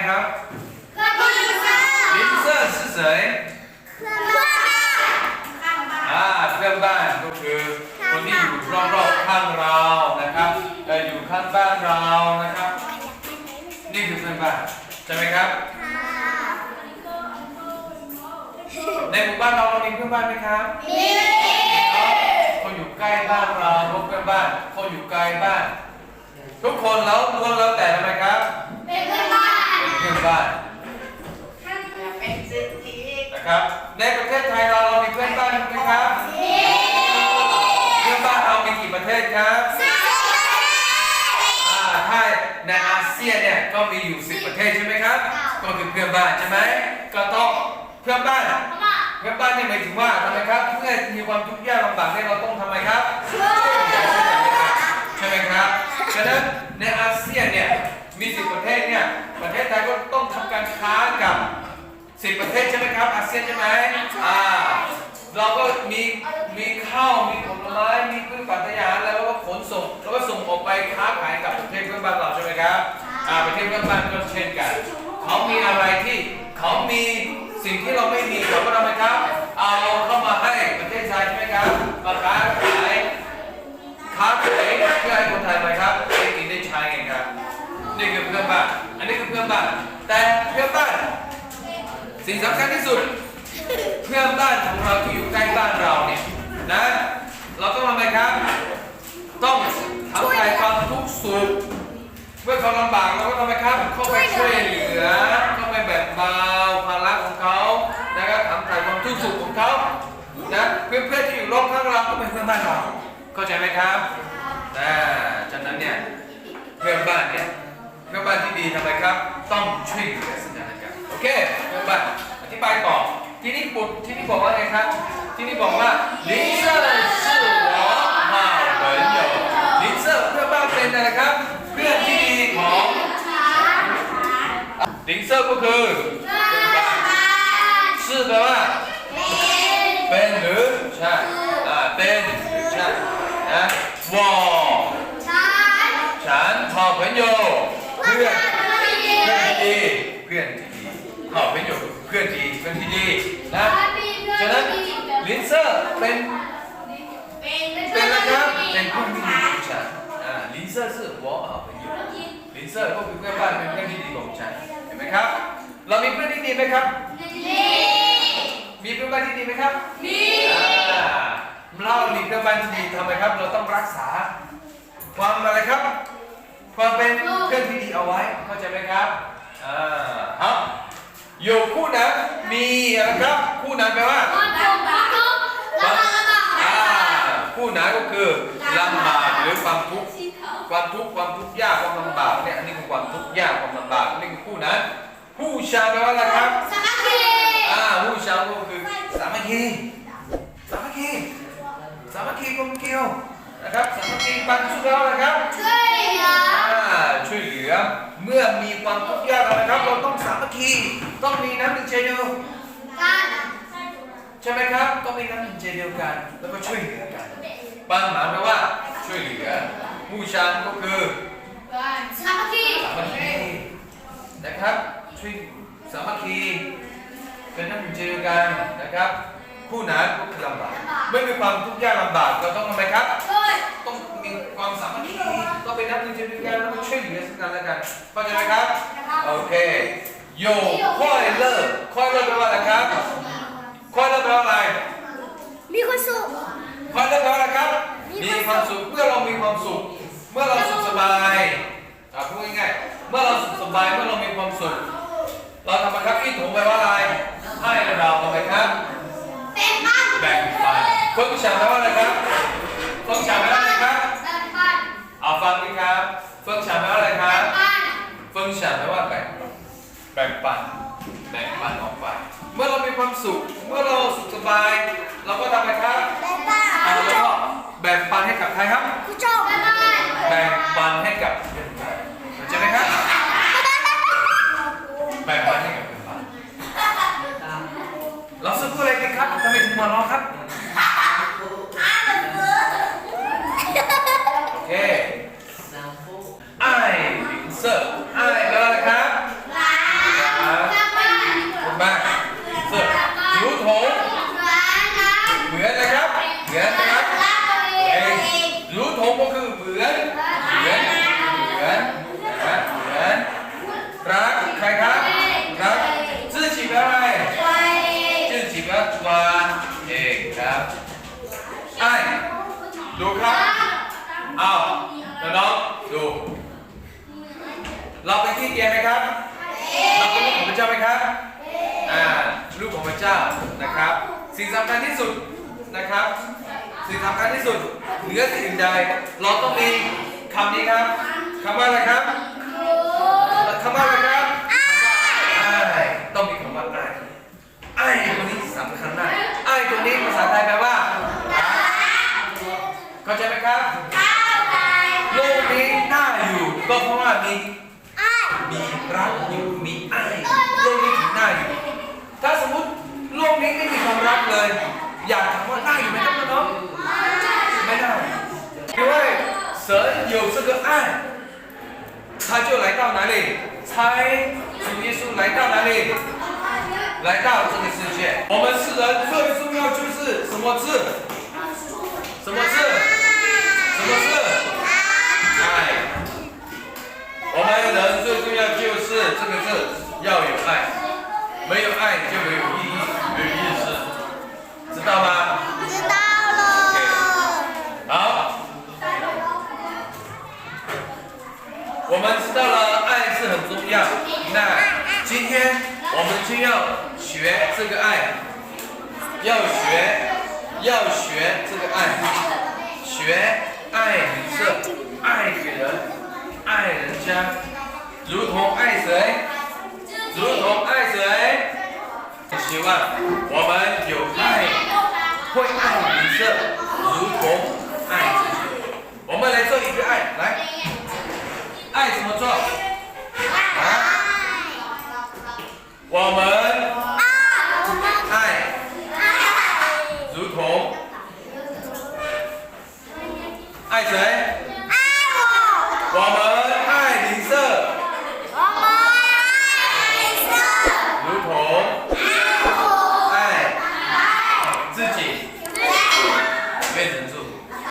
ครับลินเซอร์是谁เพื่อนบ้านก็คือคนที่อยู่รอบๆข้างเรานะครับอยู่ข้างบ้านเรานะครับนี่คือเพื่อนบ้านใช่ไหมครับในหมู่บ้านเรามีเพื่อนบ้านไหมครับมีคนอยู่ใกล้บ้านเราพวกเพื่อนบ้านคนอยู่ไกลบ้านทุกคนแล้วล้วนแล้วแต่ทำไมครับเป็นเพื่อนบ้านนะครับในประเทศไทยเรามีเพื่อนบ้านไหมครับเพื่อนบ้านเรามีกี่ประเทศครับถ้าในอาเซียนเนี่ยก็มีอยู่10ประเทศใช่ไหมครับก็คือเพื่อนบ้านใช่ไหมก็ต้องเพื่อนบ้านเนี่ยหมายถึงว่าทำไมครับเมื่อมีความทุกข์ยากลำบากเนี่ยเราต้องทำไมครับใช่ไหมครับฉะนั้นในอาเซียนเนี่ยมี10ประเทศเนี่ยประเทศไทยก็ต้องทำการค้ากับ10ประเทศใช่ไหมครับอาเซียนใช่ไหมเราก็มีข้าวมีผลไม้มีพืชผักสวนแล้วก็ขนส่งแล้วก็ส่งออกไปค้าขายกับประเทศเพื่อนบ้านเราใช่ไหมครับประเทศเพื่อนบ้านก็เช่นกันเขามีอะไรที่เขามีสิ่งที่เราไม่มีเราก็ทำไมครับเอาเข้ามาให้ประเทศไทยใช่ไหมครับมาค้าขายเพื่อให้คนไทยไปครับได้กินได้ใช้ไงครับนี่คือเพื่อนบ้านอันนี้คือเพื่อนบ้านแต่เพื่อนบ้านสิ่งสำคัญที่สุดเพื่อนบ้านของเราที่อยู่ใกล้บ้านเราเนี่ยนะเราต้องทำไมครับต้องทำใจความทุกข์สุขเมื่อเขาลำบากเราก็ทำไมครับเข้าไปช่วยเหลือเข้าไปแบ่งเบาภาระของเขานะครับทำใจความทุกข์สุขของเขานะเพื่อนๆที่อยู่รอบข้างเราก็เป็นเพื่อนบ้านเราเข้าใจไหมครับฉะนั้นเนี่ยเพื่อนบ้านที่ดีทำไมครับต้องช่วยเหลือซึ่งกันและกันโอเคเพื่อนบ้านอธิบายต่อที่นี่บอกว่าไงครับที่นี่บอกว่าลินเซอร์是我好朋友ลินเซอร์เพื่อนบ้านเป็นอะไรครับเพื่อนที่ดีของลินเซอร์ก็คือชื่อแปลว่าเป็นหรือใช่เป็นหรือใช่นะฉัน好朋友เพื่อนที่ดี好朋友เพื่อนที่ดีนะฉะนั้นลินเซอร์เป็นนะครับเป็นเพื่อนที่ดีของฉันลินเซอร์是我好朋友ลินเซอร์ก็คือเพื่อนบ้านเป็นเพื่อนที่ดีของฉันเห็นไหมครับเรามีเพื่อนที่ดีไหมครับมีเพื่อนบ้านที่ดีไหมครับมีเรามีเพื่อนบ้านที่ดีทำไมครับเราต้องรักษาความอะไรครับความเป็นเพื่อนที่ดีเอาไว้เข้าใจไหมครับอยู่คู่นั้นมีอะไรครับคู่นั้นแปลว่าคู่นั้นก็คือลำบากหรือความทุกข์ยากความลำบากเนี่ยอันนี้คือความทุกข์ยากความลำบากนี่คือคู่นั้นผู้ชายแปลว่าอะไรครับสามัคคีผู้ชายก็คือสามัคคีกลมเกลียวนะครับสามัคคีปันสุดแล้วนะครับช่วยเหลือเมื่อมีความทุกข์ยากนะครับเราต้องสามัคคีต้องมีน้ำหนึ่งใจเดียวกันใช่ไหมครับต้องมีน้ำหนึ่งใจเดียวกันแล้วก็ช่วยเหลือกันปันหมายแปลว่าช่วยเหลือผู้ชายก็คือสามัคคีนะครับช่วยสามัคคีเป็นน้ำหนึ่งใจเดียวกันนะครับคู่นั้นก็คือลำบากไม่มีความทุกข์ยากลำบากเราต้องทำไมครับต้องมีความสามัคคีต้องเป็นน้ำหนึ่งใจเดียวกันแล้วก็ช่วยเหลือซึ่งกันและกันเข้าใจไหมครับโอเคโย่快乐แปลว่าอะไรครับ快乐แปลว่าอะไรมีความสุข快乐แปลว่าอะไรครับมีความสุขเมื่อเรามีความสุขเมื่อเราสุขสบายพูดง่ายๆเมื่อเราสุขสบายเมื่อเรามีความสุขเราทำไมครับที่ถุงแปลว่าอะไรให้เราทำไมครับแบ่งปันเฟิงฉางแปลว่าอะไรครับเฟิงฉางแปลว่าอะไรครับเอาฟังดีครับเฟิงฉางแปลว่าอะไรครับเฟิงฉางแปลว่าแบ่งปันออกไปเมื่อเรามีความสุขเมื่อเราสุขสบายเราก็ทำไมครับแล้วก็แบ่งปันให้กับใครครับแบ่งปันให้กับเพื่อนใช่ไหมครับแบ่งปันให้กับเพื่อนเราสู้อะไรกันครับทำไมถึงหัวเราะครับโอเคลินเซอร์แปลว่าอะไรครับ เราเป็นที่เกียรไหมครับเราเป็นลูกของพระเจ้าไหมครับลูกของพระเจ้านะครับสิ่งสำคัญที่สุดนะครับสิ่งสำคัญที่สุดเหนือสิ่งอื่นใดเราต้องมีคำนี้ครับคำว่าอะไรครับคำว่าอะไรครับต้องมีคำว่าไอ้ตัวนี้สำคัญมากไอ้ตัวนี้ภาษาไทยแปลว่าเข้าใจไหมครับโลกนี้น่าอยู่ก็เพราะว่ามีรักอยู่มีไอ้โลกนี้ถึงน่าอยู่ถ้าสมมติโลกนี้ไม่มีความรักเลยอยากถามว่าน่าอยู่ไหมครับน้องไม่ได้因为神有这个爱他就来到哪里猜主耶稣来到哪里来到这个世界我们是人最重要就是什么字什么字什么字爱我们人最重要就是这个字要有爱没有爱就没有意义没有意思知道吗知道了好我们知道了爱是很重要那今天我们就要学这个爱要学这个爱学爱邻舍爱给人爱人家如同爱谁希望我们